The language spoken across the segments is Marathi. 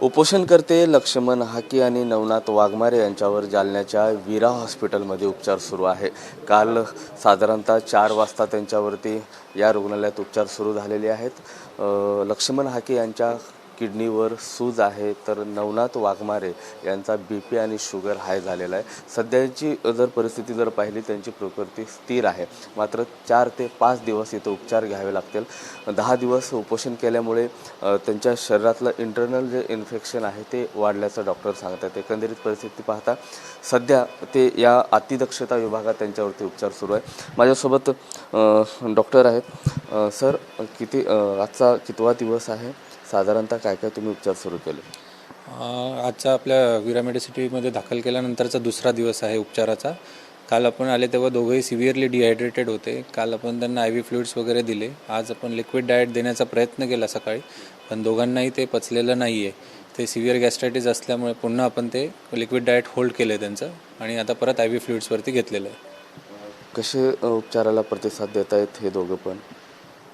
उपोषणकर्ते लक्ष्मण हाके आणि नवनाथ वाघमारे यांच्यावर जालन्याच्या वीरा हॉस्पिटलमध्ये उपचार सुरू आहे। काल साधारणतः 4 वाजता त्यांच्यावरती या रुग्णालयात उपचार सुरू झालेले आहेत। लक्ष्मण हाके यांच्या किडनीवर सूज आहे, तर नवनाथ वाघमारे यांचा BP आणि शुगर हाय झालेला आहे। सध्याची जर परिस्थिती जर पाहिली त्यांची प्रकृती स्थिर आहे, मात्र 4 ते 5 दिवस इथं उपचार घ्यावे लागतील। 10 दिवस उपोषण केल्यामुळे त्यांच्या शरीरातलं इंटरनल जे इन्फेक्शन आहे ते वाढल्याचं डॉक्टर सांगतात। एकंदरीत परिस्थिती पाहता सध्या ते या अतिदक्षता विभागात त्यांच्यावरती उपचार सुरू आहे। माझ्यासोबत डॉक्टर आहेत। सर, आजचा कितवा दिवस आहे? साधारणतः काय काय तुम्ही उपचार सुरू केले? आजचा आपल्या विरा मेडिसिटीमध्ये दाखल केल्यानंतरचा दुसरा दिवस आहे उपचाराचा। काल आपण आले तेव्हा दोघंही सिव्हिअरली डिहायड्रेटेड होते। काल आपण त्यांना IV फ्लुइड्स वगैरे दिले। आज आपण लिक्विड डाएट देण्याचा प्रयत्न केला सकाळी, पण दोघांनाही ते पचलेलं नाही आहे। ते सिव्हिअर गॅस्ट्रायटिस असल्यामुळे पुन्हा आपण ते लिक्विड डाएट होल्ड केले त्यांचं, आणि आता परत IV फ्लुइड्सवरती घेतलेलं आहे। कसे उपचाराला प्रतिसाद देत आहेत हे दोघं पण?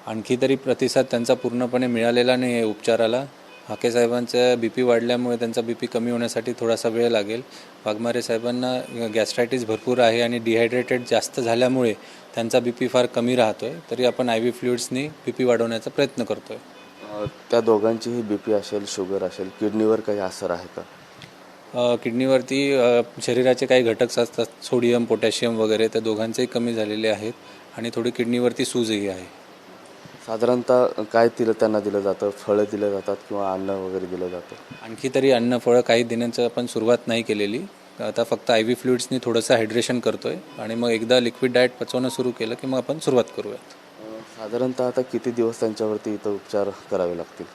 आणखी तरी प्रतिसाद त्यांचा पूर्णपणे मिळालेला नाही आहे उपचाराला। हाके साहेबांचा BP वाढल्यामुळे त्यांचा BP कमी होण्यासाठी थोडासा वेळ लागेल। वाघमारे साहेबांना गॅस्ट्रायटिस भरपूर आहे आणि डिहायड्रेटेड जास्त झाल्यामुळे त्यांचा BP फार कमी राहतो आहे, तरी आपण IV फ्लुइड्सनी BP वाढवण्याचा प्रयत्न करतो आहे। त्या दोघांचीही BP असेल, शुगर असेल, किडनीवर काही असर आहे का? किडनीवरती शरीराचे काही घटक असतात, सोडियम, पोटॅशियम वगैरे, त्या दोघांचेही कमी झालेले आहेत आणि थोडी किडनीवरती सूजही आहे। साधारणतः काय त्यांना दिलं जातं? फळं दिलं जातात किंवा अन्न वगैरे दिलं जातं? आणखी तरी अन्न फळं काही देण्याचं आपण सुरुवात नाही केलेली। आता फक्त IV फ्लुइड्सनी थोडंसं हायड्रेशन करतोय, आणि मग एकदा लिक्विड डाएट पचवणं सुरू केलं की मग आपण सुरुवात करूयात। साधारणतः आता किती दिवस त्यांच्यावरती इथं उपचार करावे लागतील?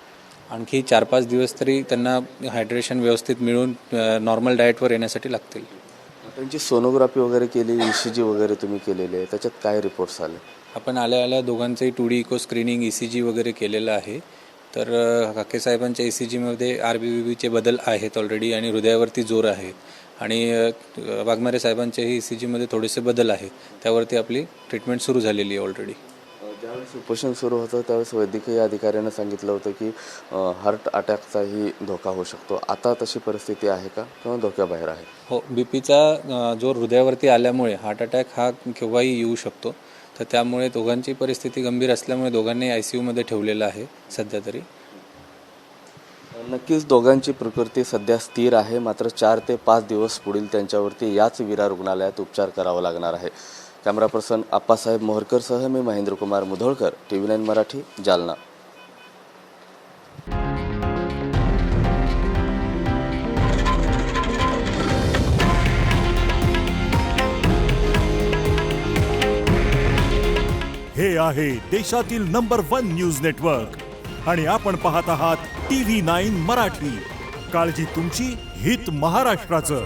आणखी 4-5 दिवस तरी त्यांना हायड्रेशन व्यवस्थित मिळून नॉर्मल डाएटवर येण्यासाठी लागतील। त्यांची सोनोग्राफी वगैरे केली, ECG वगैरे तुम्ही केलेले आहे, त्याच्यात काय रिपोर्ट्स आले? आपण आल्या दोघांचंही 2D इको स्क्रीनिंग ECG वगैरे केलेलं आहे। तर हाके साहेबांच्या ECGमध्ये RBBचे बदल आहेत ऑलरेडी, आणि हृदयावरती जोर आहे, आणि वाघमारे साहेबांच्याही ECGमध्ये थोडेसे बदल आहेत। त्यावरती आपली ट्रीटमेंट सुरू झालेली आहे ऑलरेडी। ज्यावेळेस उपोषण सुरू होतं त्यावेळेस वैद्यकीय अधिकाऱ्यांना सांगितलं होतं की हार्ट अटॅकचाही धोका होऊ शकतो। आता तशी परिस्थिती आहे का, किंवा धोक्याबाहेर आहे? हो, BPचा जोर हृदयावरती आल्यामुळे हार्ट अटॅक हा केव्हाही येऊ शकतो। तर त्यामुळे दोघांची परिस्थिती गंभीर असल्यामुळे दोघांनी ICUमध्ये ठेवलेलं आहे सध्या तरी। नक्कीच दोघांची प्रकृती सध्या स्थिर आहे, मात्र 4 ते 5 दिवस पुढील त्यांच्यावरती याच वीरा रुग्णालयात उपचार करावा लागणार आहे। कॅमेरा पर्सन आप्पासाहेब मोहरकरसह मी महेंद्रकुमार मुधोळकर, TV9 मराठी, जालना। हे आहे देशातील नंबर 1 न्यूज नेटवर्क, आणि आपण पाहत आहात TV9 मराठी। काळजी तुमची, हित महाराष्ट्राचं।